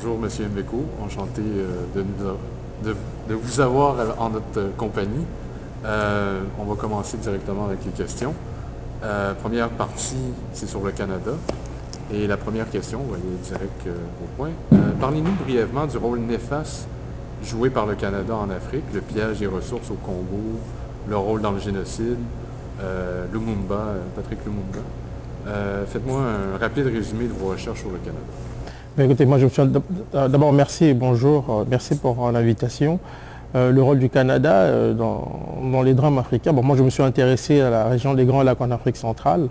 Bonjour, Monsieur Mbeko. Enchanté de vous avoir en notre compagnie. On va commencer directement avec les questions. Première partie, c'est sur le Canada. Et la première question, on va aller direct au point. Parlez-nous brièvement du rôle néfaste joué par le Canada en Afrique, le pillage des ressources au Congo, le rôle dans le génocide, Lumumba, Patrick Lumumba. Faites-moi un rapide résumé de vos recherches sur le Canada. Bien, écoutez, moi je me suis d'abord merci et bonjour, merci pour l'invitation. Le rôle du Canada dans les drames africains, moi je me suis intéressé à la région des Grands Lacs en Afrique centrale.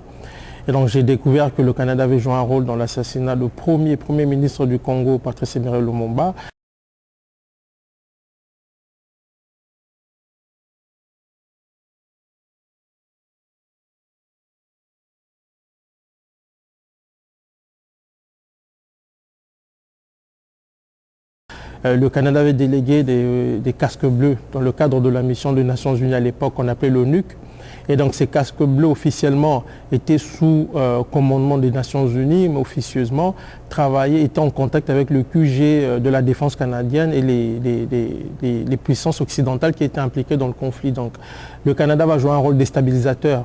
Et donc j'ai découvert que le Canada avait joué un rôle dans l'assassinat du premier ministre du Congo, Patrice Emery Lumumba. Le Canada avait délégué des casques bleus dans le cadre de la mission des Nations Unies à l'époque qu'on appelait l'ONUC. Et donc ces casques bleus officiellement étaient sous commandement des Nations Unies, mais officieusement étaient en contact avec le QG de la défense canadienne et les puissances occidentales qui étaient impliquées dans le conflit. Donc le Canada va jouer un rôle déstabilisateur.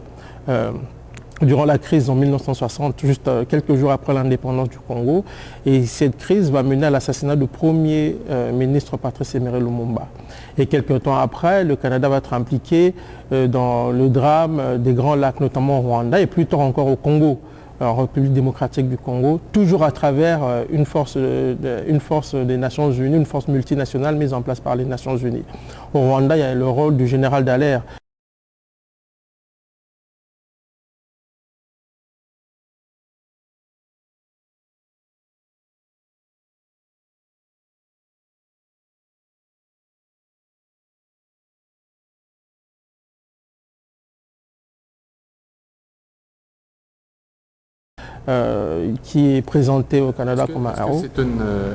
Durant la crise en 1960, juste quelques jours après l'indépendance du Congo. Et cette crise va mener à l'assassinat du premier ministre Patrice Emery Lumumba. Et quelques temps après, le Canada va être impliqué dans le drame des Grands Lacs, notamment au Rwanda, et plus tard encore au Congo, en République démocratique du Congo, toujours à travers une force des Nations Unies, une force multinationale mise en place par les Nations Unies. Au Rwanda, il y a le rôle du général Dallaire. Qui est présenté au Canada comme un héros.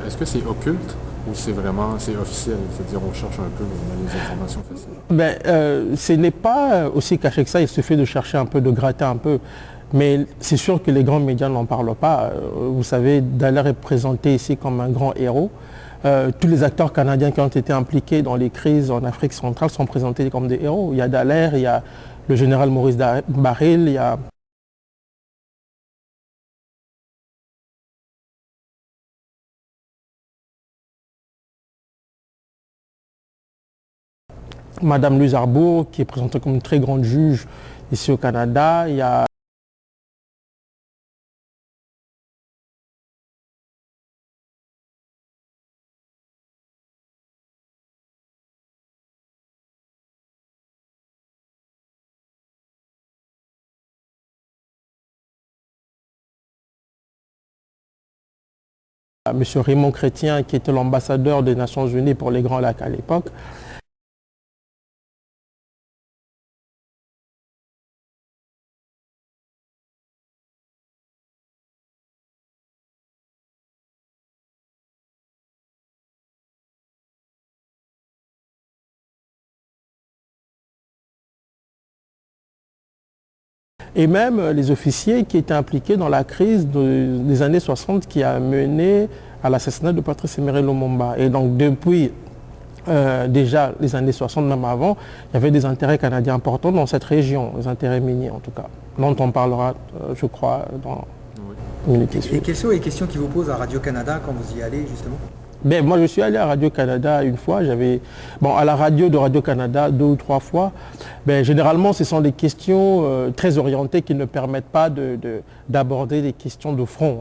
Est-ce que c'est occulte ou c'est officiel? C'est-à-dire on cherche un peu dans les informations faciles? Ce n'est pas aussi caché que ça, il suffit de chercher un peu, de gratter un peu. Mais c'est sûr que les grands médias n'en parlent pas. Vous savez, Dallaire est présenté ici comme un grand héros. Tous les acteurs canadiens qui ont été impliqués dans les crises en Afrique centrale sont présentés comme des héros. Il y a Dallaire, il y a le général Maurice Baril, il y a Madame Louise Arbour, qui est présentée comme une très grande juge ici au Canada. Il y a M. Raymond Chrétien, qui était l'ambassadeur des Nations Unies pour les Grands Lacs à l'époque. Et même les officiers qui étaient impliqués dans la crise des années 60 qui a mené à l'assassinat de Patrice Emery Lumumba. Et donc depuis déjà les années 60, même avant, il y avait des intérêts canadiens importants dans cette région, des intérêts miniers en tout cas, dont on parlera, je crois, dans une minute. Et quelles sont les questions qui vous posent à Radio-Canada quand vous y allez justement? Moi, je suis allé à Radio-Canada une fois. À la radio de Radio-Canada 2 ou 3 fois. Généralement, ce sont des questions très orientées qui ne permettent pas d'aborder des questions de front,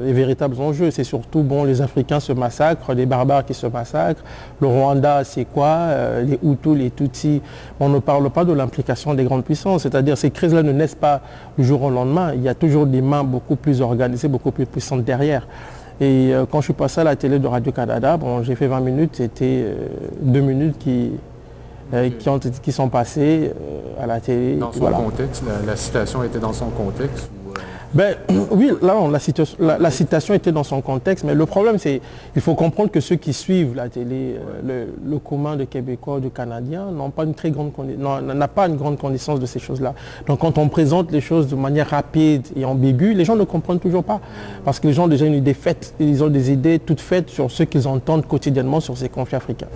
les véritables enjeux. C'est surtout, les Africains se massacrent, les barbares qui se massacrent. Le Rwanda, c'est quoi? Les Hutus, les Tutsis. On ne parle pas de l'implication des grandes puissances. C'est-à-dire ces crises-là ne naissent pas du jour au lendemain. Il y a toujours des mains beaucoup plus organisées, beaucoup plus puissantes derrière. Et quand je suis passé à la télé de Radio-Canada, j'ai fait 20 minutes, c'était 2 minutes qui sont passées à la télé. Dans son contexte, la citation était dans son contexte? Ben, oui, là, la citation était dans son contexte, mais le problème, c'est qu'il faut comprendre que ceux qui suivent la télé, le commun des Québécois, du Canadien, n'a pas une grande connaissance de ces choses-là. Donc quand on présente les choses de manière rapide et ambiguë, les gens ne comprennent toujours pas. Parce que les gens ont déjà une idée faite, ils ont des idées toutes faites sur ce qu'ils entendent quotidiennement sur ces conflits africains.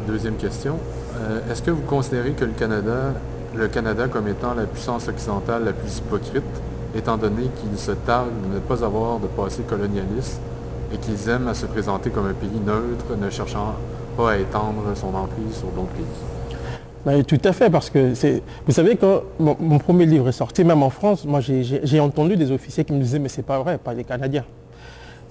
Deuxième question. Est-ce que vous considérez que le Canada comme étant la puissance occidentale la plus hypocrite, étant donné qu'ils se targuent de ne pas avoir de passé colonialiste et qu'ils aiment à se présenter comme un pays neutre, ne cherchant pas à étendre son emprise sur d'autres pays? Ben, tout à fait, parce que vous savez, quand mon premier livre est sorti, même en France, moi j'ai entendu des officiers qui me disaient mais c'est pas vrai, pas les Canadiens.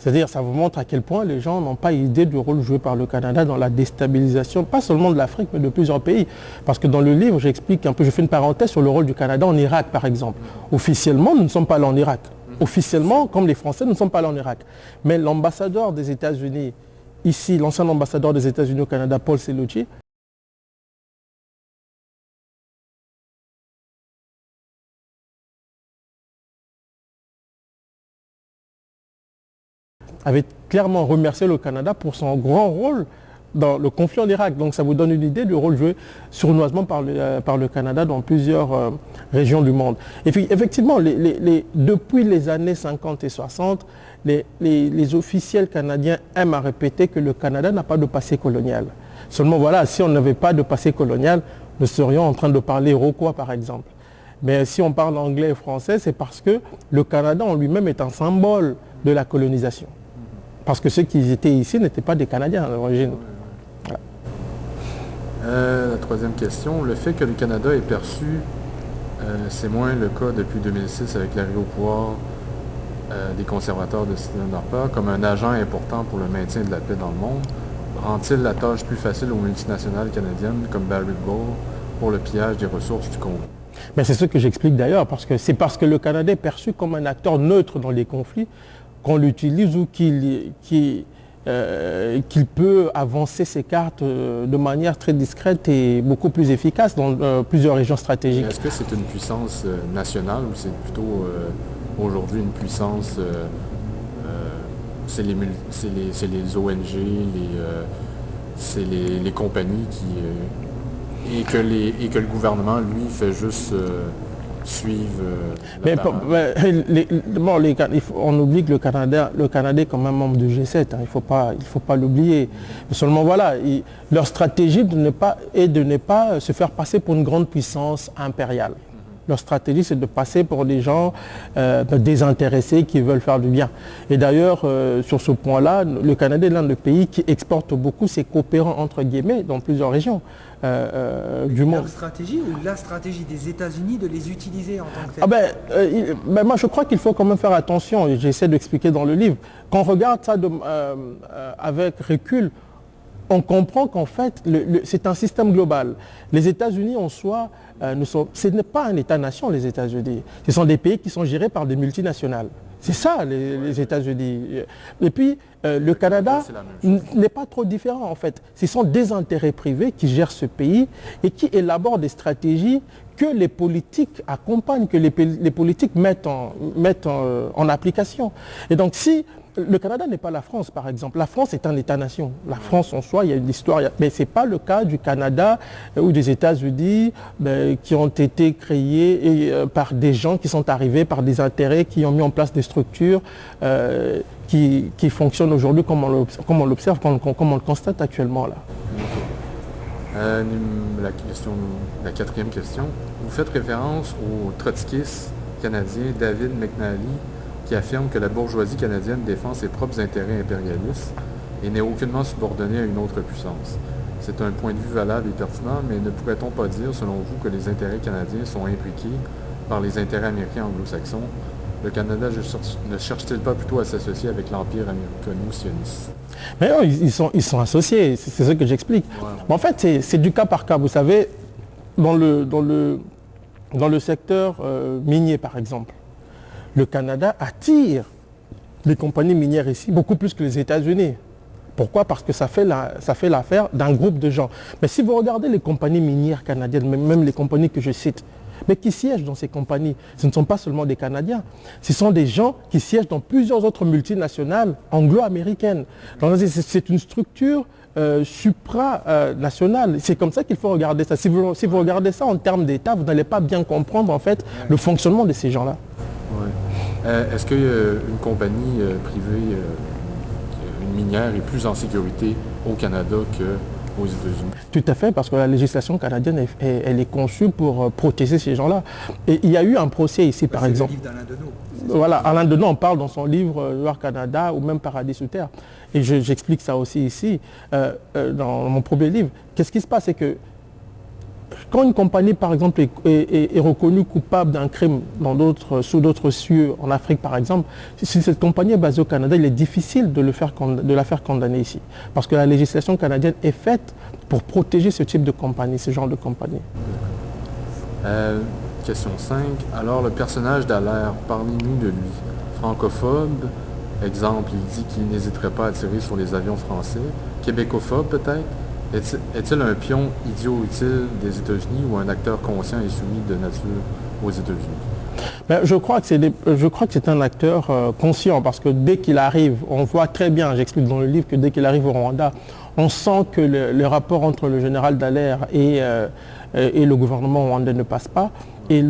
C'est-à-dire, ça vous montre à quel point les gens n'ont pas idée du rôle joué par le Canada dans la déstabilisation, pas seulement de l'Afrique, mais de plusieurs pays. Parce que dans le livre, j'explique un peu, je fais une parenthèse sur le rôle du Canada en Irak, par exemple. Officiellement, nous ne sommes pas allés en Irak. Officiellement, comme les Français, nous ne sommes pas allés en Irak. Mais l'ambassadeur des États-Unis, ici, l'ancien ambassadeur des États-Unis au Canada, Paul Cellucci, avait clairement remercié le Canada pour son grand rôle dans le conflit en Irak. Donc ça vous donne une idée du rôle joué sournoisement par le Canada dans plusieurs régions du monde. Et puis effectivement, depuis les années 50 et 60, les officiels canadiens aiment à répéter que le Canada n'a pas de passé colonial. Seulement voilà, si on n'avait pas de passé colonial, nous serions en train de parler iroquois par exemple. Mais si on parle anglais et français, c'est parce que le Canada en lui-même est un symbole de la colonisation. Parce que ceux qui étaient ici n'étaient pas des Canadiens à l'origine. Voilà. La troisième question, le fait que le Canada est perçu, c'est moins le cas depuis 2006 avec l'arrivée au pouvoir des conservateurs de Stephen Harper, comme un agent important pour le maintien de la paix dans le monde, rend-il la tâche plus facile aux multinationales canadiennes comme Barrick Gold pour le pillage des ressources du Congo? Mais c'est ce que j'explique d'ailleurs, parce que c'est parce que le Canada est perçu comme un acteur neutre dans les conflits qu'on l'utilise ou qu'il peut avancer ses cartes de manière très discrète et beaucoup plus efficace dans plusieurs régions stratégiques. Est-ce que c'est une puissance nationale ou c'est plutôt aujourd'hui une puissance, c'est les ONG, c'est les compagnies et que le gouvernement, lui, fait juste suivre on oublie que le Canada est quand même membre du G7, hein, il faut pas l'oublier. Seulement voilà, leur stratégie est de ne pas se faire passer pour une grande puissance impériale. Leur stratégie, c'est de passer pour des gens désintéressés qui veulent faire du bien. Et d'ailleurs, sur ce point-là, le Canada est l'un des pays qui exporte beaucoup ses coopérants, entre guillemets, dans plusieurs régions du monde. Leur stratégie ou la stratégie des États-Unis de les utiliser en tant que tel? Moi, je crois qu'il faut quand même faire attention, et j'essaie d'expliquer dans le livre. Quand on regarde ça avec recul, on comprend qu'en fait, c'est un système global. Les États-Unis en soi, ce n'est pas un État-nation, les États-Unis. Ce sont des pays qui sont gérés par des multinationales. C'est ça, les États-Unis. Et puis, le Canada n'est pas trop différent, en fait. Ce sont des intérêts privés qui gèrent ce pays et qui élaborent des stratégies que les politiques accompagnent, que les politiques mettent en application. Et donc, si le Canada n'est pas la France, par exemple. La France est un État-nation. La France en soi, il y a une histoire. Mais ce n'est pas le cas du Canada ou des États-Unis qui ont été créés par des gens qui sont arrivés par des intérêts, qui ont mis en place des structures qui fonctionnent aujourd'hui comme on l'observe, comme on le constate actuellement là. La quatrième question. Vous faites référence au trotskiste canadien David McNally, qui affirme que la bourgeoisie canadienne défend ses propres intérêts impérialistes et n'est aucunement subordonnée à une autre puissance. C'est un point de vue valable et pertinent, mais ne pourrait-on pas dire, selon vous, que les intérêts canadiens sont imbriqués par les intérêts américains anglo-saxons? Le Canada ne cherche-t-il pas plutôt à s'associer avec l'Empire américano-sioniste? Mais non, ils sont associés, c'est ce que j'explique. Ouais. Mais en fait, c'est du cas par cas. Vous savez, dans le secteur minier, par exemple, le Canada attire les compagnies minières ici beaucoup plus que les États-Unis. Pourquoi? Parce que ça fait l'affaire d'un groupe de gens. Mais si vous regardez les compagnies minières canadiennes, même les compagnies que je cite, mais qui siègent dans ces compagnies. Ce ne sont pas seulement des Canadiens, ce sont des gens qui siègent dans plusieurs autres multinationales anglo-américaines. C'est une structure supranationale. C'est comme ça qu'il faut regarder ça. Si vous regardez ça en termes d'État, vous n'allez pas bien comprendre en fait le fonctionnement de ces gens-là. Ouais. Est-ce qu'une compagnie privée, une minière, est plus en sécurité au Canada qu'aux États-Unis? Tout à fait, parce que la législation canadienne, elle est conçue pour protéger ces gens-là. Et il y a eu un procès ici, par exemple. C'est le livre d'Alain Deneau. Voilà, Alain Deneau en parle dans son livre Loire Canada ou même Paradis sous terre. Et j'explique ça aussi ici, dans mon premier livre. Qu'est-ce qui se passe, c'est que quand une compagnie, par exemple, est reconnue coupable d'un crime sous d'autres cieux, en Afrique, par exemple, si cette compagnie est basée au Canada, il est difficile de la faire condamner ici. Parce que la législation canadienne est faite pour protéger ce type de compagnie, ce genre de compagnie. Question 5. Alors, le personnage d'Alaire, parlez-nous de lui. Francophobe, exemple, il dit qu'il n'hésiterait pas à tirer sur les avions français. Québécophobe, peut-être? Est-il un pion idiot utile des États-Unis ou un acteur conscient et soumis de nature aux États-Unis? Ben, je crois que c'est un acteur conscient, parce que dès qu'il arrive, on voit très bien, j'explique dans le livre, que dès qu'il arrive au Rwanda, on sent que le rapport entre le général Dallaire et le gouvernement rwandais ne passe pas. Et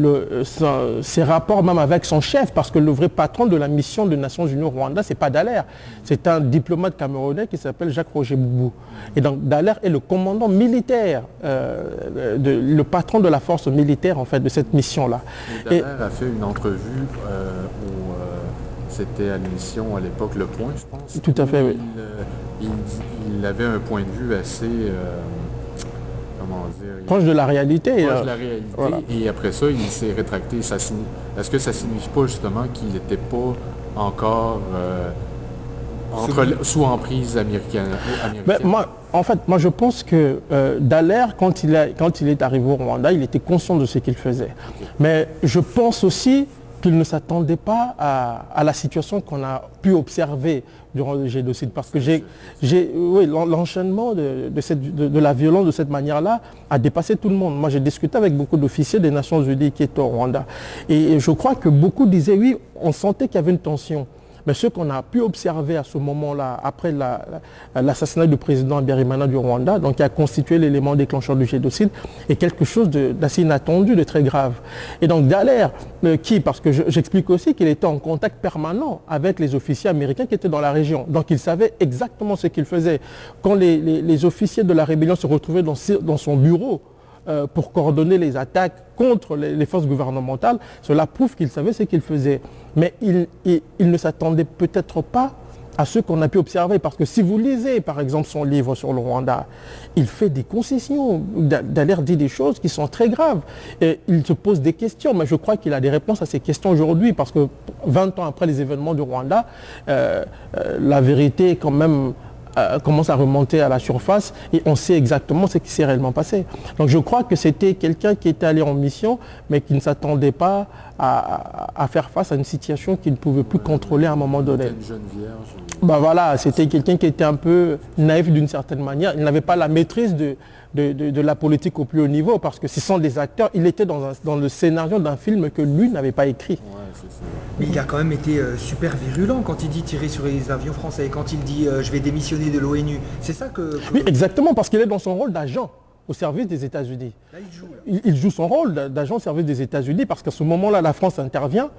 ses rapports même avec son chef, parce que le vrai patron de la mission des Nations Unies au Rwanda, c'est pas Dallaire, c'est un diplomate camerounais qui s'appelle Jacques-Roger Boubou. Et donc Dallaire est le commandant militaire, le patron de la force militaire en fait de cette mission-là. Dallaire a fait une entrevue c'était à l'émission à l'époque Le Point, je pense. Tout à fait, oui. Il avait un point de vue assez... proche de la réalité. Proche de la réalité, voilà. Et après ça, il s'est rétracté. Est-ce que ça ne signifie pas justement qu'il n'était pas encore sous emprise américaine? Ben, moi, je pense que Dallaire, quand il est arrivé au Rwanda, il était conscient de ce qu'il faisait. Okay. Mais je pense aussi qu'il ne s'attendait pas à la situation qu'on a pu observer durant le génocide. Parce que l'enchaînement de la violence de cette manière-là a dépassé tout le monde. Moi, j'ai discuté avec beaucoup d'officiers des Nations Unies qui étaient au Rwanda. Et je crois que beaucoup disaient, oui, on sentait qu'il y avait une tension. Mais ce qu'on a pu observer à ce moment-là, après l'assassinat du président Habyarimana du Rwanda, donc qui a constitué l'élément déclencheur du génocide, est quelque chose d'assez inattendu, de très grave. Et donc Dallaire, parce que j'explique aussi qu'il était en contact permanent avec les officiers américains qui étaient dans la région. Donc il savait exactement ce qu'il faisait. Quand les officiers de la rébellion se retrouvaient dans son bureau, pour coordonner les attaques contre les forces gouvernementales, cela prouve qu'il savait ce qu'il faisait. Mais il ne s'attendait peut-être pas à ce qu'on a pu observer. Parce que si vous lisez, par exemple, son livre sur le Rwanda, il fait des concessions. Dallaire dit des choses qui sont très graves. Et il se pose des questions, mais je crois qu'il a des réponses à ces questions aujourd'hui. Parce que 20 ans après les événements du Rwanda, la vérité quand même commence à remonter à la surface et on sait exactement ce qui s'est réellement passé. Donc je crois que c'était quelqu'un qui était allé en mission mais qui ne s'attendait pas à faire face à une situation qu'il ne pouvait plus contrôler à un moment donné. Une jeune vierge. Ben voilà, c'était quelqu'un qui était un peu naïf d'une certaine manière. Il n'avait pas la maîtrise de la politique au plus haut niveau parce que ce sont des acteurs. Il était dans le scénario d'un film que lui n'avait pas écrit. Ouais, c'est ça. Mais il a quand même été super virulent quand il dit tirer sur les avions français, quand il dit je vais démissionner de l'ONU. C'est ça que... Oui, exactement, parce qu'il est dans son rôle d'agent au service des États-Unis. Là, il joue. Il joue son rôle d'agent au service des États-Unis parce qu'à ce moment-là, la France intervient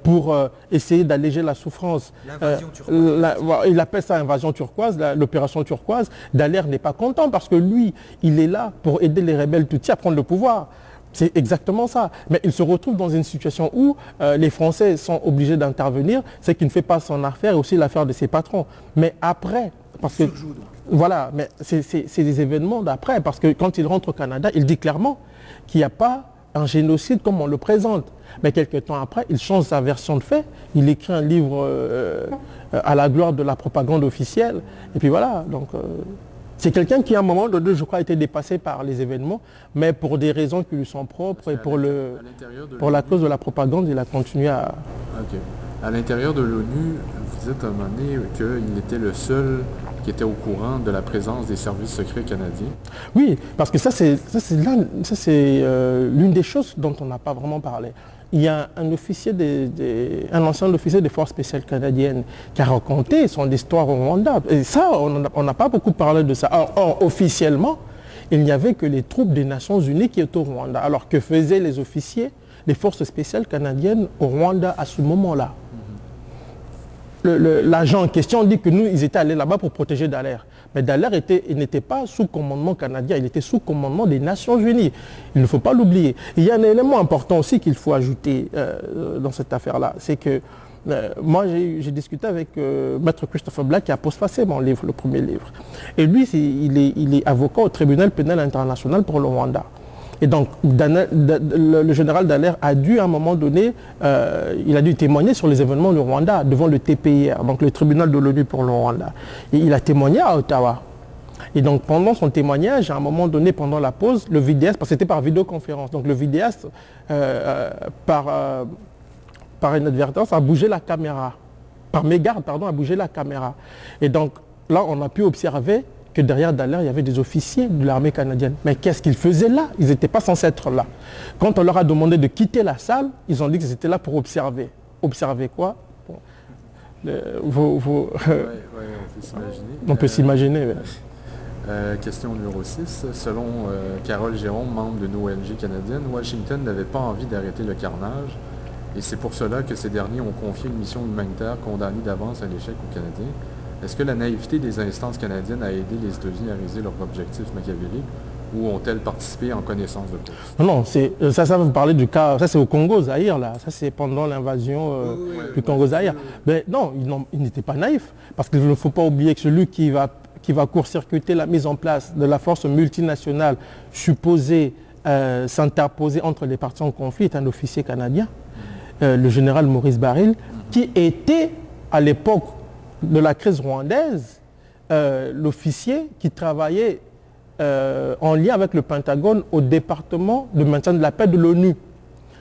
pour essayer d'alléger la souffrance. L'invasion turquoise. Il appelle ça invasion turquoise, l'opération turquoise. Dallaire n'est pas content parce que lui, il est là pour aider les rebelles Tutsis à prendre le pouvoir. C'est exactement ça. Mais il se retrouve dans une situation où les Français sont obligés d'intervenir, c'est qu'il ne fait pas son affaire et aussi l'affaire de ses patrons. Mais après, parce que... Voilà, mais c'est des événements d'après, parce que quand il rentre au Canada, il dit clairement qu'il n'y a pas un génocide comme on le présente. Mais quelques temps après, il change sa version de fait, il écrit un livre à la gloire de la propagande officielle, et puis voilà, donc... c'est quelqu'un qui, à un moment donné, je crois, a été dépassé par les événements, mais pour des raisons qui lui sont propres et pour la cause de la propagande, il a continué à... Ok. À l'intérieur de l'ONU, vous dites à un moment donné qu'il était le seul qui étaient au courant de la présence des services secrets canadiens? Oui, parce que ça c'est l'une des choses dont on n'a pas vraiment parlé. Il y a un ancien officier des forces spéciales canadiennes qui a raconté son histoire au Rwanda. Et ça, on n'a pas beaucoup parlé de ça. Or, officiellement, il n'y avait que les troupes des Nations Unies qui étaient au Rwanda. Alors que faisaient les officiers des forces spéciales canadiennes au Rwanda à ce moment-là? L'agent en question dit que nous, ils étaient allés là-bas pour protéger Dallaire. Mais Dallaire n'était pas sous commandement canadien, il était sous commandement des Nations Unies. Il ne faut pas l'oublier. Il y a un élément important aussi qu'il faut ajouter dans cette affaire-là. C'est que moi, j'ai discuté avec Maître Christopher Black qui a postfacé mon livre, le premier livre. Et lui, il est avocat au tribunal pénal international pour le Rwanda. Et donc, le général Dallaire a dû, à un moment donné, il a dû témoigner sur les événements du Rwanda devant le TPIR, donc le tribunal de l'ONU pour le Rwanda. Et il a témoigné à Ottawa. Et donc, pendant son témoignage, à un moment donné, pendant la pause, le vidéaste, parce que c'était par vidéoconférence, donc le vidéaste, par inadvertance, a bougé la caméra. Par mégarde, pardon, a bougé la caméra. Et donc, là, on a pu observer que derrière Dallaire, il y avait des officiers de l'armée canadienne. Mais qu'est-ce qu'ils faisaient là? Ils n'étaient pas censés être là. Quand on leur a demandé de quitter la salle, ils ont dit qu'ils étaient là pour observer. Observer quoi? Oui, on peut s'imaginer. On peut s'imaginer. Question numéro 6. Selon Carole Jérôme, membre d'une ONG canadienne, Washington n'avait pas envie d'arrêter le carnage. Et c'est pour cela que ces derniers ont confié une mission humanitaire condamnée d'avance à l'échec aux Canadiens. Est-ce que la naïveté des instances canadiennes a aidé les États-Unis à réaliser leurs objectifs machiavéliques ou ont-elles participé en connaissance de cause? Non, ça vous parlez du cas, ça c'est au Congo-Zaïre là, ça c'est pendant l'invasion du Congo-Zaïre. Mais non, ils n'étaient pas naïfs, parce qu'il ne faut pas oublier que celui qui va court-circuiter la mise en place de la force multinationale supposée s'interposer entre les parties en conflit est un officier canadien, le général Maurice Baril, qui était à l'époque de la crise rwandaise, l'officier qui travaillait en lien avec le Pentagone au département de maintien de la paix de l'ONU.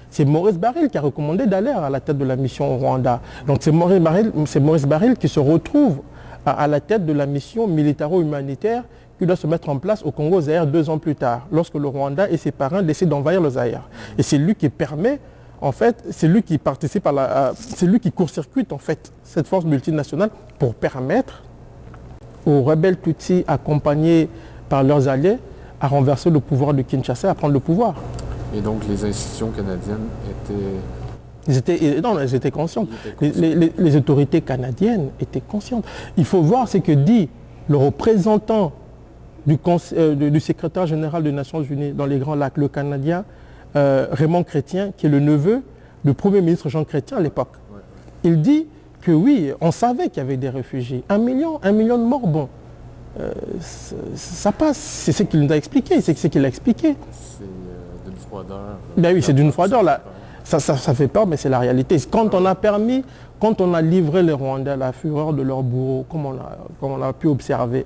C'est Maurice Baril qui a recommandé Dallaire à la tête de la mission au Rwanda. Donc c'est Maurice Baril qui se retrouve à la tête de la mission militaro-humanitaire qui doit se mettre en place au Congo-Zaïre 2 ans plus tard, lorsque le Rwanda et ses parrains décident d'envahir le Zaïre. Et c'est lui qui permet, en fait, c'est lui qui participe c'est lui qui court-circuite en fait cette force multinationale pour permettre aux rebelles Tutsis accompagnés par leurs alliés à renverser le pouvoir de Kinshasa, à prendre le pouvoir. Et donc les institutions canadiennes étaient... Elles étaient conscientes. Les autorités canadiennes étaient conscientes. Il faut voir ce que dit le représentant du secrétaire général des Nations Unies dans les Grands Lacs, le Canadien Raymond Chrétien, qui est le neveu du Premier ministre Jean Chrétien à l'époque. Ouais. Il dit que oui, on savait qu'il y avait des réfugiés. 1 million de morts, bon. Ça passe, c'est ce qu'il nous a expliqué, c'est ce qu'il a expliqué. C'est d'une froideur. Ben oui, c'est d'une froideur là. Ça fait peur, mais c'est la réalité. Quand on a livré les Rwandais à la fureur de leur bourreau, comme on a pu observer,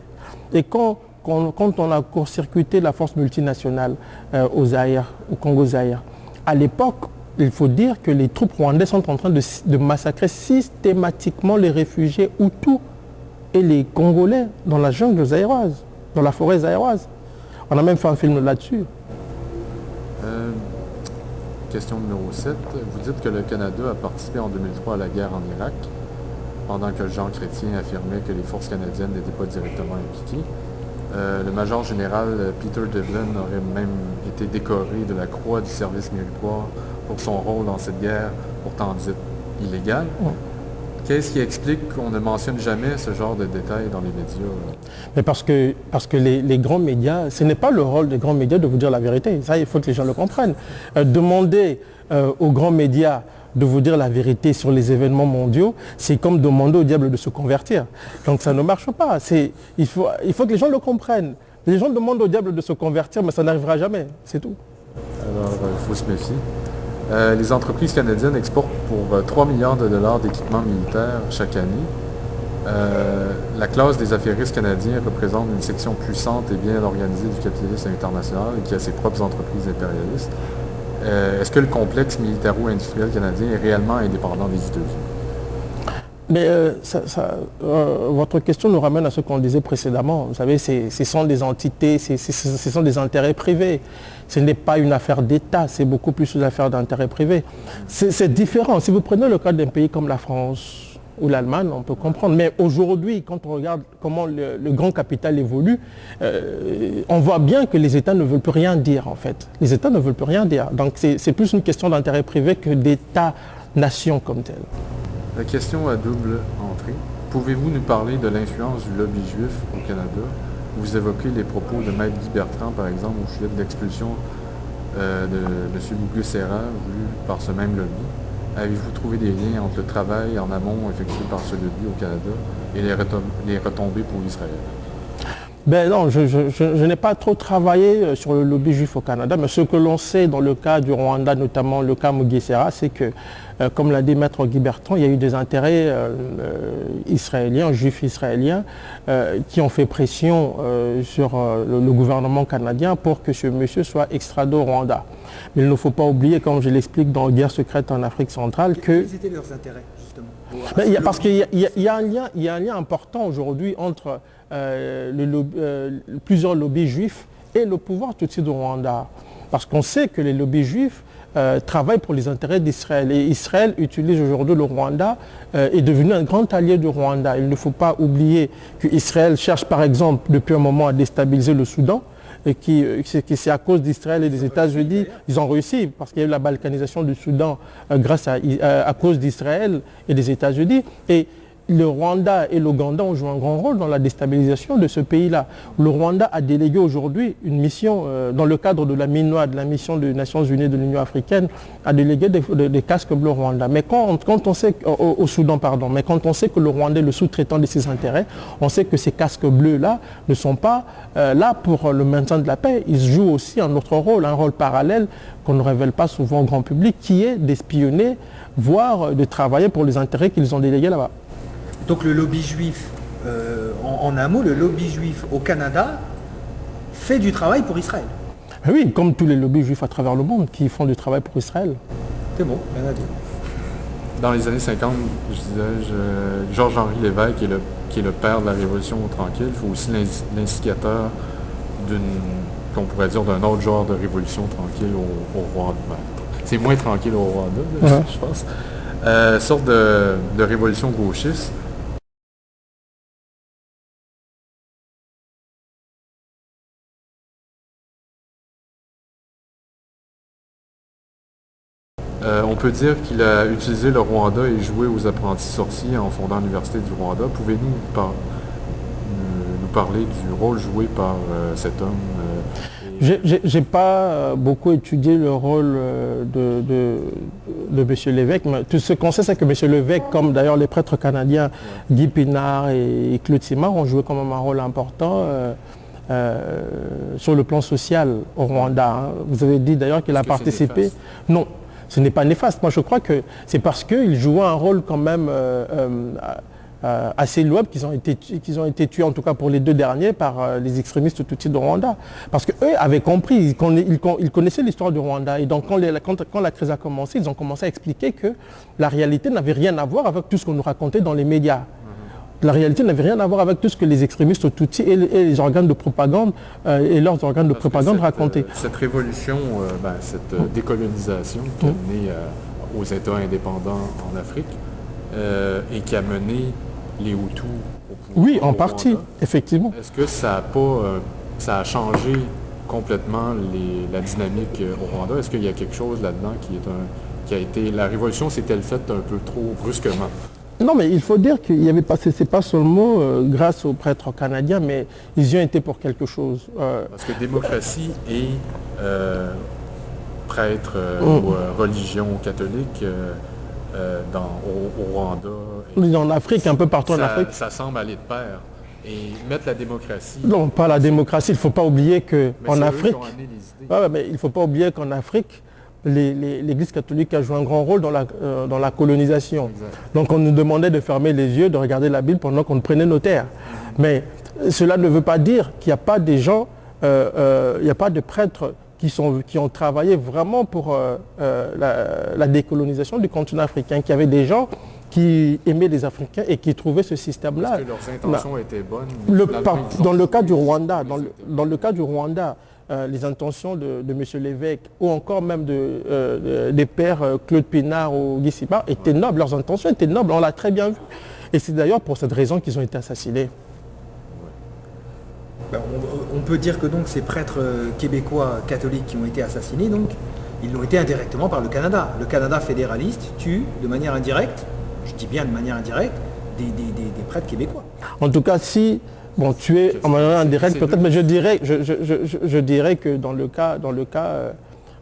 et quand on a court-circuité la force multinationale au Congo-Zaïre, à l'époque, il faut dire que les troupes rwandaises sont en train de massacrer systématiquement les réfugiés Hutus et les Congolais dans la jungle zaïroise, dans la forêt zaïroise. On a même fait un film là-dessus. Question numéro 7. Vous dites que le Canada a participé en 2003 à la guerre en Irak, pendant que Jean Chrétien affirmait que les forces canadiennes n'étaient pas directement impliquées. Le major général Peter Devlin aurait même été décoré de la croix du service méritoire pour son rôle dans cette guerre, pourtant dite illégale. Ouais. Qu'est-ce qui explique qu'on ne mentionne jamais ce genre de détails dans les médias? Mais parce que les grands médias, ce n'est pas le rôle des grands médias de vous dire la vérité. Ça, il faut que les gens le comprennent. Demander aux grands médias de vous dire la vérité sur les événements mondiaux, c'est comme demander au diable de se convertir. Donc ça ne marche pas. Il faut que les gens le comprennent. Les gens demandent au diable de se convertir, mais ça n'arrivera jamais. C'est tout. Alors, il faut se méfier. Les entreprises canadiennes exportent pour 3 milliards de dollars d'équipements militaires chaque année. La classe des affairistes canadiens représente une section puissante et bien organisée du capitalisme international et qui a ses propres entreprises impérialistes. Est-ce que le complexe militaro-industriel canadien est réellement indépendant des États-Unis? Mais votre question nous ramène à ce qu'on disait précédemment. Vous savez, ce sont des entités, ce sont des intérêts privés. Ce n'est pas une affaire d'État, c'est beaucoup plus une affaire d'intérêt privé. C'est différent. Si vous prenez le cas d'un pays comme la France ou l'Allemagne, on peut comprendre. Mais aujourd'hui, quand on regarde comment le grand capital évolue, on voit bien que les États ne veulent plus rien dire, en fait. Les États ne veulent plus rien dire. Donc c'est plus une question d'intérêt privé que d'État-nation comme tel. La question à double entrée. Pouvez-vous nous parler de l'influence du lobby juif au Canada? Vous évoquez les propos de Maître Guy Bertrand, par exemple, au sujet de l'expulsion de M. Bouguer-Serra, voulu par ce même lobby. Avez-vous trouvé des liens entre le travail en amont effectué par ce lobby au Canada et les retombées pour Israël? Ben non, je n'ai pas trop travaillé sur le lobby juif au Canada, mais ce que l'on sait dans le cas du Rwanda, notamment le cas Mugesera, c'est que, comme l'a dit Maître Guy Bertrand, il y a eu des intérêts israéliens, juifs israéliens, qui ont fait pression sur le gouvernement canadien pour que ce monsieur soit extradé au Rwanda. Mais il ne faut pas oublier, comme je l'explique dans Guerre secrète en Afrique centrale, que... Quels étaient leurs intérêts, justement? Parce qu'il y a un lien important aujourd'hui entre plusieurs lobbies juifs et le pouvoir tout de suite du Rwanda. Parce qu'on sait que les lobbies juifs travaillent pour les intérêts d'Israël. Et Israël utilise aujourd'hui le Rwanda, est devenu un grand allié du Rwanda. Il ne faut pas oublier qu'Israël cherche par exemple depuis un moment à déstabiliser le Soudan. Et c'est à cause d'Israël et des États-Unis, ils ont réussi parce qu'il y a eu la balkanisation du Soudan à cause d'Israël et des États-Unis. Et le Rwanda et l'Ouganda ont joué un grand rôle dans la déstabilisation de ce pays-là. Le Rwanda a délégué aujourd'hui une mission, dans le cadre de la MINUA, de la mission des Nations Unies de l'Union africaine, a délégué des casques bleus au Rwanda. Mais quand on sait, au Soudan, pardon, mais quand on sait que le Rwanda est le sous-traitant de ses intérêts, on sait que ces casques bleus-là ne sont pas là pour le maintien de la paix. Ils jouent aussi un autre rôle, un rôle parallèle qu'on ne révèle pas souvent au grand public, qui est d'espionner, voire de travailler pour les intérêts qu'ils ont délégués là-bas. Donc le lobby juif, en un mot, le lobby juif au Canada fait du travail pour Israël. Oui, comme tous les lobbies juifs à travers le monde qui font du travail pour Israël. C'est bon, rien à dire. Dans les années 50, je disais, Georges-Henri Lévesque, qui est le père de la Révolution tranquille, il faut aussi l'instigateur qu'on pourrait dire d'un autre genre de révolution tranquille au Rwanda. C'est moins tranquille au Rwanda, je pense. Sorte de révolution gauchiste. On peut dire qu'il a utilisé le Rwanda et joué aux apprentis sorciers en fondant l'Université du Rwanda. Pouvez-vous nous parler du rôle joué par cet homme? Je n'ai pas beaucoup étudié le rôle de M. Lévesque, mais tout ce qu'on sait, c'est que M. Lévesque, comme d'ailleurs les prêtres canadiens Guy Pinard et Claude Simard, ont joué quand même un rôle important sur le plan social au Rwanda. Hein. Vous avez dit d'ailleurs qu'il a participé. Non. Ce n'est pas néfaste. Moi, je crois que c'est parce qu'ils jouaient un rôle quand même assez louable qu'ils ont été tués, en tout cas pour les deux derniers, par les extrémistes tutsis de Rwanda. Parce qu'eux avaient compris, ils connaissaient l'histoire du Rwanda. Et donc, quand la crise a commencé, ils ont commencé à expliquer que la réalité n'avait rien à voir avec tout ce qu'on nous racontait dans les médias. La réalité n'avait rien à voir avec tout ce que les extrémistes tutsis et les organes de propagande et leurs organes de propagande racontaient. Cette révolution, cette décolonisation qui a mené aux États indépendants en Afrique et qui a mené les Hutus au pouvoir. Oui, en partie, effectivement. Est-ce que ça a changé complètement la dynamique au Rwanda? Est-ce qu'il y a quelque chose là-dedans qui a été... La révolution s'est-elle faite un peu trop brusquement? Non, mais il faut dire qu'il n'y avait pas, c'est pas seulement grâce aux prêtres canadiens, mais ils y ont été pour quelque chose. Parce que démocratie et prêtre ou religion catholique au Rwanda. En Afrique, un peu partout en Afrique. Ça semble aller de pair. Et mettre la démocratie... Non, pas la démocratie. Il ne faut pas oublier qu'en Afrique... mais il ne faut pas oublier qu'en Afrique, l'Église catholique a joué un grand rôle dans la colonisation. Exact. Donc on nous demandait de fermer les yeux, de regarder la Bible pendant qu'on prenait nos terres. Mais cela ne veut pas dire qu'il n'y a pas des gens, il n'y a pas de prêtres qui ont travaillé vraiment pour la décolonisation du continent africain, qu'il y avait des gens qui aimaient les Africains et qui trouvaient ce système-là. Est-ce que leurs intentions étaient bonnes? Dans le cas du Rwanda, dans le cas du Rwanda, les intentions de M. Lévesque ou encore même des pères Claude Pénard ou Guy Sipa étaient nobles, leurs intentions étaient nobles, on l'a très bien vu. Et c'est d'ailleurs pour cette raison qu'ils ont été assassinés. On peut dire que donc ces prêtres québécois catholiques qui ont été assassinés, donc, ils l'ont été indirectement par le Canada. Le Canada fédéraliste tue de manière indirecte, je dis bien de manière indirecte, des prêtres québécois. En tout cas, si, bon, tuer en manière indirecte peut-être, mais je dirais que dans le cas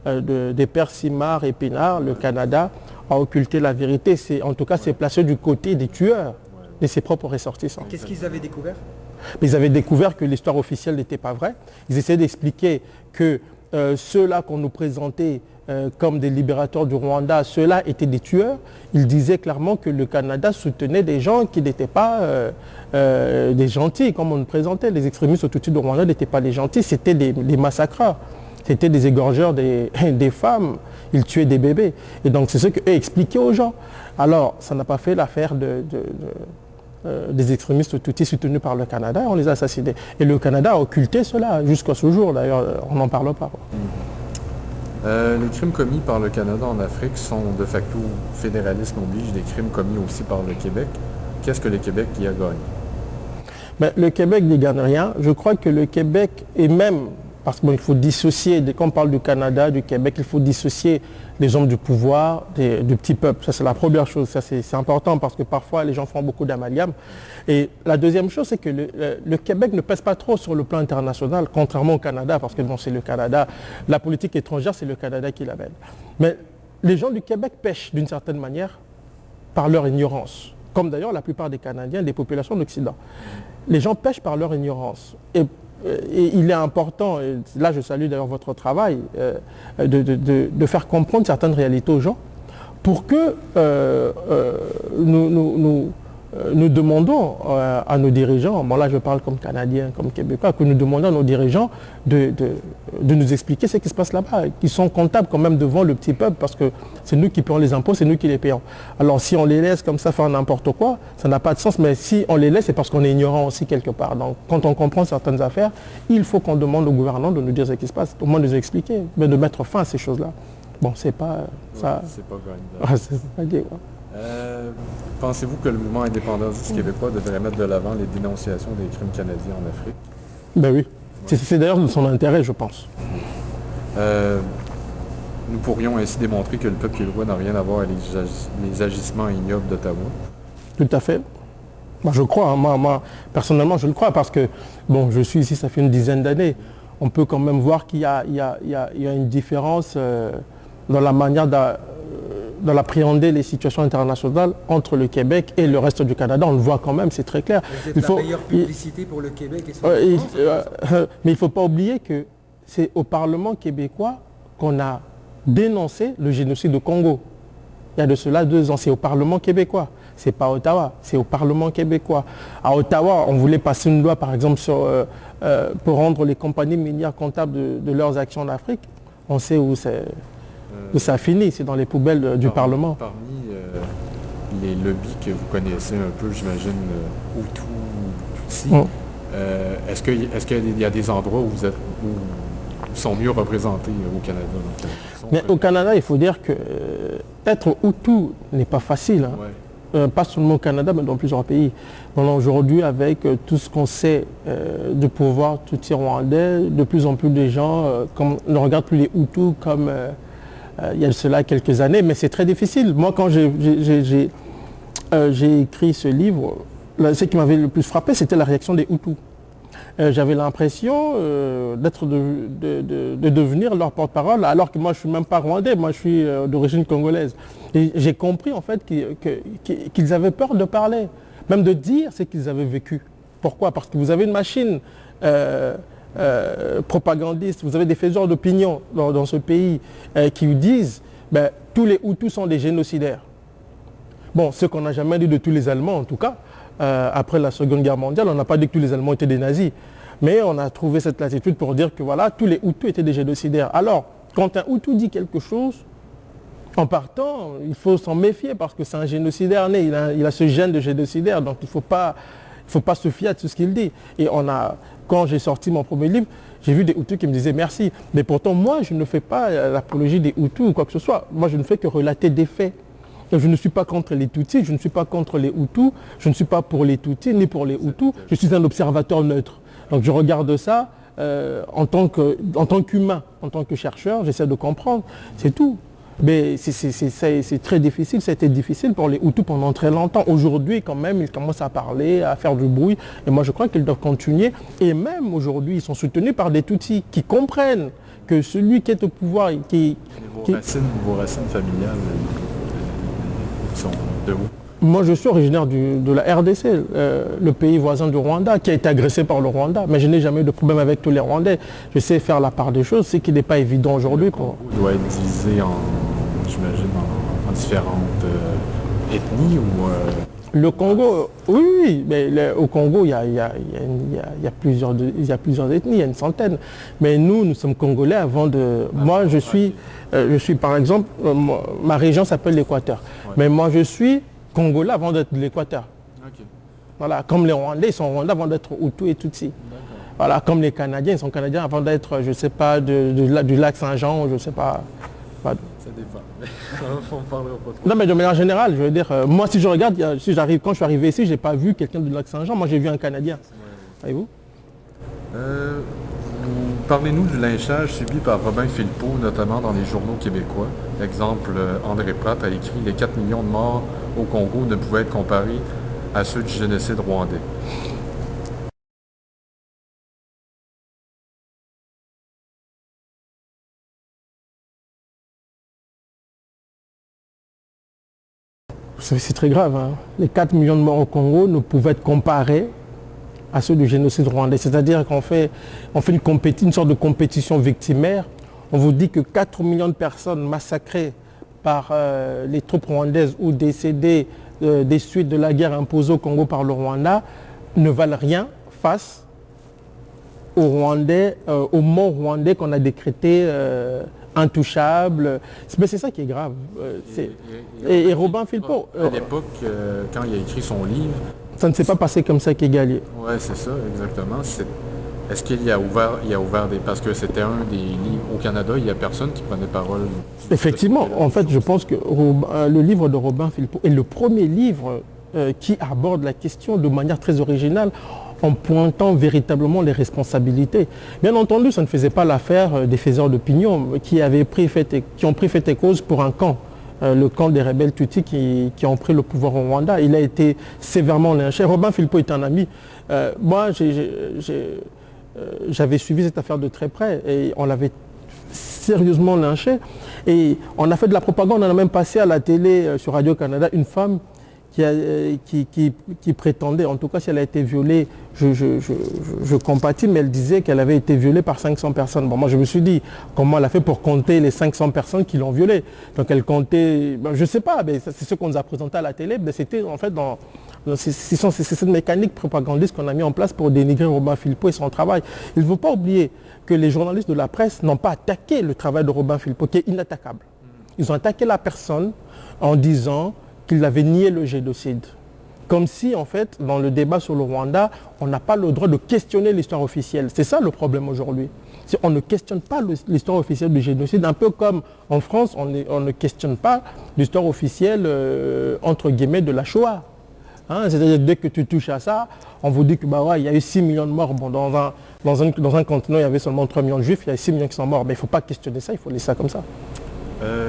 des pères Simard et Pénard, le Canada a occulté la vérité. En tout cas, c'est placé du côté des tueurs, de ses propres ressortissants. Qu'est-ce qu'ils avaient découvert? Mais ils avaient découvert que l'histoire officielle n'était pas vraie. Ils essayaient d'expliquer que ceux-là qu'on nous présentait comme des libérateurs du Rwanda, ceux-là étaient des tueurs. Ils disaient clairement que le Canada soutenait des gens qui n'étaient pas des gentils, comme on nous présentait. Les extrémistes autour du Rwanda n'étaient pas des gentils, c'était des massacreurs. C'était des égorgeurs des femmes, ils tuaient des bébés. Et donc c'est ce qu'eux expliquaient aux gens. Alors ça n'a pas fait l'affaire des extrémistes Tutsis soutenus par le Canada, on les a assassinés. Et le Canada a occulté cela jusqu'à ce jour, d'ailleurs, on n'en parle pas. Les crimes commis par le Canada en Afrique sont de facto, fédéralisme oblige, des crimes commis aussi par le Québec. Qu'est-ce que le Québec y a gagné? Ben, le Québec n'y gagne rien. Je crois que le Québec est même, parce qu'il faut dissocier, quand on parle du Canada, du Québec, il faut dissocier les hommes du pouvoir du petit peuple. Ça, c'est la première chose. Ça, c'est important parce que parfois, les gens font beaucoup d'amalgame. Et la deuxième chose, c'est que le Québec ne pèse pas trop sur le plan international, contrairement au Canada, parce que bon, c'est le Canada. La politique étrangère, c'est le Canada qui l'amène. Mais les gens du Québec pêchent d'une certaine manière par leur ignorance, comme d'ailleurs la plupart des Canadiens, des populations d'Occident. Les gens pêchent par leur ignorance. Et il est important, et là je salue d'ailleurs votre travail, de faire comprendre certaines réalités aux gens pour que nous demandons à nos dirigeants, bon là je parle comme Canadien, comme Québécois, que nous demandons à nos dirigeants de nous expliquer ce qui se passe là-bas, qu'ils sont comptables quand même devant le petit peuple parce que c'est nous qui payons les impôts, c'est nous qui les payons. Alors si on les laisse comme ça faire n'importe quoi, ça n'a pas de sens, mais si on les laisse, c'est parce qu'on est ignorant aussi quelque part. Donc quand on comprend certaines affaires, il faut qu'on demande au gouvernement de nous dire ce qui se passe, au moins de nous expliquer, mais de mettre fin à ces choses-là. Bon, c'est pas ça. C'est pas gagnant. C'est pas gay, ouais. Pensez-vous que le mouvement indépendantiste québécois devrait mettre de l'avant les dénonciations des crimes canadiens en Afrique? Ben oui. Ouais. C'est d'ailleurs de son intérêt, je pense. Nous pourrions ainsi démontrer que le peuple québécois n'a rien à voir avec les agissements ignobles d'Ottawa. Tout à fait. Moi, je crois. Hein. Moi, personnellement, je le crois parce que, bon, je suis ici, ça fait une dizaine d'années. On peut quand même voir qu'il y a une différence dans la manière d'appréhender les situations internationales entre le Québec et le reste du Canada. On le voit quand même, c'est très clair. Vous êtes la meilleure publicité pour le Québec et son mais il ne faut pas oublier que c'est au Parlement québécois qu'on a dénoncé le génocide au Congo. Il y a de cela 2 ans, c'est au Parlement québécois. Ce n'est pas à Ottawa, c'est au Parlement québécois. À Ottawa, on voulait passer une loi, par exemple, pour rendre les compagnies minières comptables de leurs actions en Afrique. On sait où ça finit, c'est dans les poubelles du Parlement. Parmi les lobbies que vous connaissez un peu, j'imagine, Hutu, Tutsi, est-ce qu'il y a des endroits où ils sont mieux représentés au Canada? Mais au Canada, il faut dire que être Hutu n'est pas facile. Hein. Ouais. Pas seulement au Canada, mais dans plusieurs pays. Aujourd'hui, avec tout ce qu'on sait du pouvoir tutsi rwandais, de plus en plus de gens ne regardent plus les Hutus comme il y a cela quelques années, mais c'est très difficile. Moi, quand j'ai écrit ce livre, ce qui m'avait le plus frappé, c'était la réaction des Hutus. J'avais l'impression de devenir leur porte-parole, alors que moi, je ne suis même pas rwandais, moi, je suis d'origine congolaise. Et j'ai compris, en fait, qu'ils avaient peur de parler, même de dire ce qu'ils avaient vécu. Pourquoi? Parce que vous avez une machine propagandiste, vous avez des faiseurs d'opinion dans ce pays qui vous disent tous les Hutus sont des génocidaires. Bon, ce qu'on n'a jamais dit de tous les Allemands, en tout cas, après la Seconde Guerre mondiale, on n'a pas dit que tous les Allemands étaient des nazis. Mais on a trouvé cette latitude pour dire que voilà, tous les Hutus étaient des génocidaires. Alors, quand un Hutu dit quelque chose, En partant, il faut s'en méfier parce que c'est un génocidaire né, il a ce gène de génocidaire, donc il ne faut pas se fier à tout ce qu'il dit. Et quand j'ai sorti mon premier livre, j'ai vu des Hutus qui me disaient merci. Mais pourtant, moi, je ne fais pas l'apologie des Hutus ou quoi que ce soit. Moi, je ne fais que relater des faits. Et je ne suis pas contre les Tutsis, je ne suis pas contre les Hutus, je ne suis pas pour les Tutsis ni pour les Hutus, je suis un observateur neutre. Donc je regarde ça en tant qu'humain, en tant que chercheur, j'essaie de comprendre, c'est tout. Mais c'est très difficile, ça a été difficile pour les Hutus pendant très longtemps. Aujourd'hui, quand même, ils commencent à parler, à faire du bruit. Et moi, je crois qu'ils doivent continuer. Et même aujourd'hui, ils sont soutenus par des Tutsis qui comprennent que celui qui est au pouvoir... Vos racines familiales sont de où? Moi, je suis originaire de la RDC, le pays voisin du Rwanda, qui a été agressé par le Rwanda. Mais je n'ai jamais eu de problème avec tous les Rwandais. Je sais faire la part des choses, c'est qu'il n'est pas évident aujourd'hui. Le Congo doit être divisé j'imagine, en différentes ethnies ou... Le Congo, oui, mais au Congo, il y a plusieurs ethnies, il y a une centaine. Mais nous sommes Congolais avant de... Moi, je suis par exemple, ma région s'appelle l'Équateur. Ouais. Mais moi, je suis Congolais avant d'être de l'Équateur. Okay. Voilà, comme les Rwandais, ils sont Rwandais avant d'être Hutus et Tutsis. Voilà, comme les Canadiens, ils sont Canadiens avant d'être, je ne sais pas, du lac Saint-Jean, je ne sais pas. Ça dépend. On parlera pas trop. Non, mais de manière générale, je veux dire, moi, si je regarde, quand je suis arrivé ici, je n'ai pas vu quelqu'un du lac Saint-Jean. Moi, j'ai vu un Canadien. Voyez-vous? Parlez-nous du lynchage subi par Robin Philpot, notamment dans les journaux québécois. Exemple, André Pratt a écrit « Les 4 millions de morts au Congo ne pouvaient être comparés à ceux du génocide rwandais ». Vous savez, c'est très grave. Hein. Les 4 millions de morts au Congo ne pouvaient être comparés à ceux du génocide rwandais. C'est-à-dire qu'on fait une sorte de compétition victimaire. On vous dit que 4 millions de personnes massacrées par les troupes rwandaises ou décédées des suites de la guerre imposée au Congo par le Rwanda ne valent rien face aux Rwandais, aux morts rwandais qu'on a décrétés intouchables. Mais c'est ça qui est grave. Et Robin Philpot... À l'époque, quand il a écrit son livre... Ça ne s'est pas passé comme ça qu'Égalier. Oui, c'est ça, exactement. Est-ce qu'il a ouvert des... Parce que c'était un des livres... Au Canada, il n'y a personne qui prenait parole. Effectivement. En fait, je pense que le livre de Robin Philpot est le premier livre qui aborde la question de manière très originale en pointant véritablement les responsabilités. Bien entendu, ça ne faisait pas l'affaire des faiseurs d'opinion qui ont pris fait et cause pour un camp. Le camp des rebelles Tutsis qui ont pris le pouvoir au Rwanda. Il a été sévèrement lynché. Robin Philpot est un ami. Moi, j'avais suivi cette affaire de très près et on l'avait sérieusement lynché. Et on a fait de la propagande, on a même passé à la télé sur Radio-Canada une femme qui prétendait, en tout cas si elle a été violée, je compatis, mais elle disait qu'elle avait été violée par 500 personnes. Bon, moi je me suis dit, comment elle a fait pour compter les 500 personnes qui l'ont violée? Donc elle comptait, je ne sais pas, mais c'est ce qu'on nous a présenté à la télé, mais c'était en fait c'est cette mécanique propagandiste qu'on a mis en place pour dénigrer Robin Philpot et son travail. Il ne faut pas oublier que les journalistes de la presse n'ont pas attaqué le travail de Robin Philpot, qui est inattaquable. Ils ont attaqué la personne en disant qu'il avait nié le génocide. Comme si, en fait, dans le débat sur le Rwanda, on n'a pas le droit de questionner l'histoire officielle. C'est ça le problème aujourd'hui. On ne questionne pas l'histoire officielle du génocide, un peu comme en France, on ne questionne pas l'histoire officielle, entre guillemets, de la Shoah. Hein, c'est-à-dire, dès que tu touches à ça, on vous dit que bah ouais, il y a eu 6 millions de morts. Bon, dans un continent, il y avait seulement 3 millions de juifs, il y a 6 millions qui sont morts. Mais il ne faut pas questionner ça, il faut laisser ça comme ça.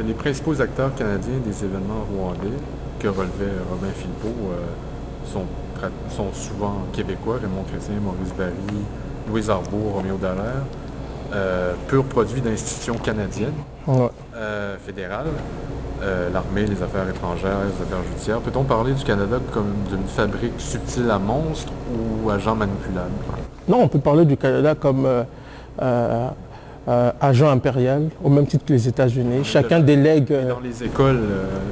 Les principaux acteurs canadiens des événements rwandais que relevait Robin Philpot sont souvent québécois, Raymond Chrétien, Maurice Barry, Louise Arbour, Roméo Dallaire, pur produit d'institutions canadiennes, fédérales, l'armée, les affaires étrangères, les affaires judiciaires. Peut-on parler du Canada comme d'une fabrique subtile à monstres ou agent manipulable? Non, on peut parler du Canada comme agent impérial, au même titre que les États-Unis. Chacun délègue... Dans les écoles,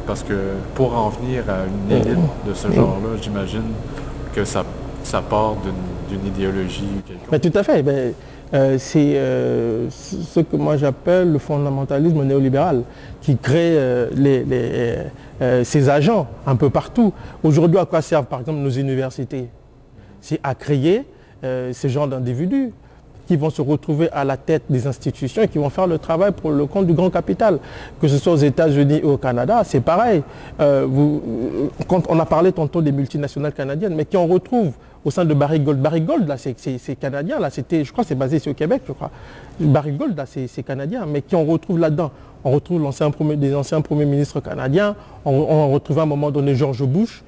parce que pour en venir à une élite de ce genre-là, j'imagine que ça part d'une idéologie ou quelque chose. Mais tout à fait. Mais c'est ce que moi j'appelle le fondamentalisme néolibéral, qui crée ces agents un peu partout. Aujourd'hui, à quoi servent par exemple nos universités? C'est à créer ces genres d'individus qui vont se retrouver à la tête des institutions et qui vont faire le travail pour le compte du grand capital. Que ce soit aux États-Unis ou au Canada, c'est pareil. Quand on a parlé tantôt des multinationales canadiennes, mais qui on retrouve au sein de Barrick Gold. Barrick Gold, là, c'est canadien, là, je crois que c'est basé ici au Québec, je crois. Barrick Gold, là, c'est canadien, mais qui on retrouve là-dedans? On retrouve des anciens premiers ministres canadiens, on retrouve à un moment donné George Bush,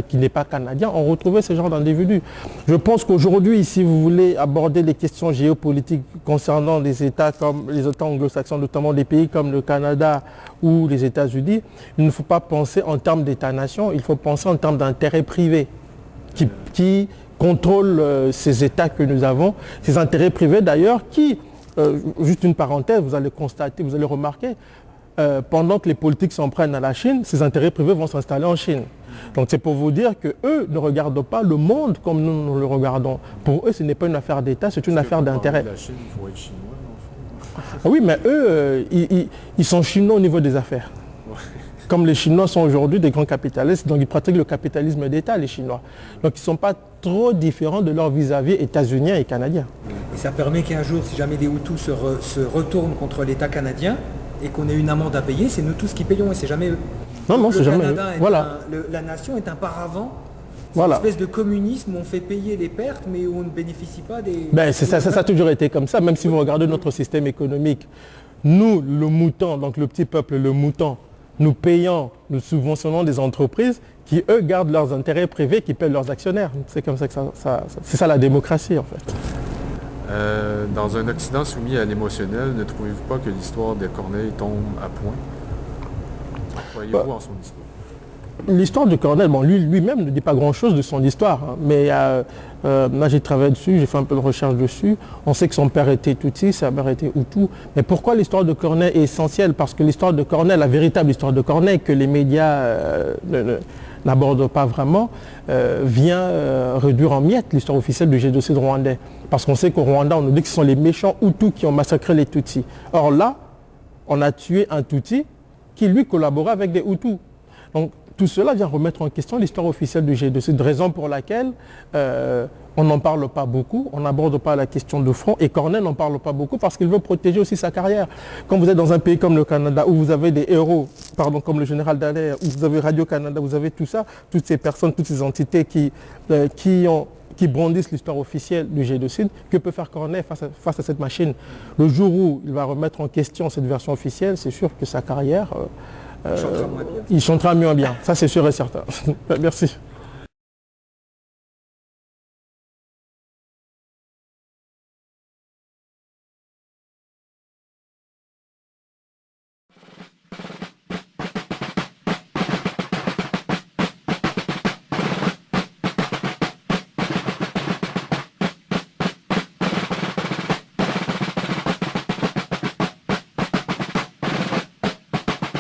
qui n'est pas canadien, on retrouvait ce genre d'individus. Je pense qu'aujourd'hui, si vous voulez aborder les questions géopolitiques concernant les États comme les États anglo-saxons, notamment des pays comme le Canada ou les États-Unis, il ne faut pas penser en termes d'État-nation, il faut penser en termes d'intérêts privés qui contrôlent ces États que nous avons, ces intérêts privés d'ailleurs qui, juste une parenthèse, vous allez constater, vous allez remarquer, pendant que les politiques s'en prennent à la Chine, ces intérêts privés vont s'installer en Chine. Donc c'est pour vous dire qu'eux ne regardent pas le monde comme nous le regardons. Pour eux, ce n'est pas une affaire d'État, c'est une affaire d'intérêt. La Chine, il faut être chinois, en fait. Ah oui, mais eux, ils sont chinois au niveau des affaires. Ouais. Comme les Chinois sont aujourd'hui des grands capitalistes, donc ils pratiquent le capitalisme d'État, les Chinois. Donc ils ne sont pas trop différents de leurs vis-à-vis états-uniens et canadiens. Et ça permet qu'un jour, si jamais des Hutus se retournent contre l'État canadien et qu'on ait une amende à payer, c'est nous tous qui payons et c'est jamais eux. Non, c'est jamais eux. Voilà. La nation est un paravent. Voilà. Une espèce de communisme où on fait payer les pertes mais où on ne bénéficie pas des... Ben, ça a toujours été comme ça, même si vous regardez notre système économique. Nous, le mouton, donc le petit peuple, le mouton, nous payons, nous subventionnons des entreprises qui, eux, gardent leurs intérêts privés, qui paient leurs actionnaires. C'est comme ça que c'est ça la démocratie, en fait. Dans un Occident soumis à l'émotionnel, ne trouvez-vous pas que l'histoire de Corneille tombe à point? Croyez-vous en son histoire? L'histoire de Corneille, bon, lui-même ne dit pas grand-chose de son histoire, hein, mais là j'ai travaillé dessus, j'ai fait un peu de recherche dessus. On sait que son père était Tutsi, sa mère était Hutu. Mais pourquoi l'histoire de Corneille est essentielle? Parce que l'histoire de Corneille, la véritable histoire de Corneille, que les médias n'abordent pas vraiment, vient réduire en miettes l'histoire officielle du génocide rwandais. Parce qu'on sait qu'au Rwanda, on nous dit que ce sont les méchants Hutus qui ont massacré les Tutsis. Or là, on a tué un Tutsi qui lui collaborait avec des Hutus. Donc tout cela vient remettre en question l'histoire officielle du génocide, raison pour laquelle on n'en parle pas beaucoup, on n'aborde pas la question de front, et Corneille n'en parle pas beaucoup parce qu'il veut protéger aussi sa carrière. Quand vous êtes dans un pays comme le Canada, où vous avez des héros, comme le général Dallaire, où vous avez Radio-Canada, vous avez tout ça, toutes ces personnes, toutes ces entités qui brandissent l'histoire officielle du génocide, que peut faire Corneille face à cette machine? Le jour où il va remettre en question cette version officielle, c'est sûr que sa carrière... il chantera moins bien. Ça, c'est sûr et certain. Merci.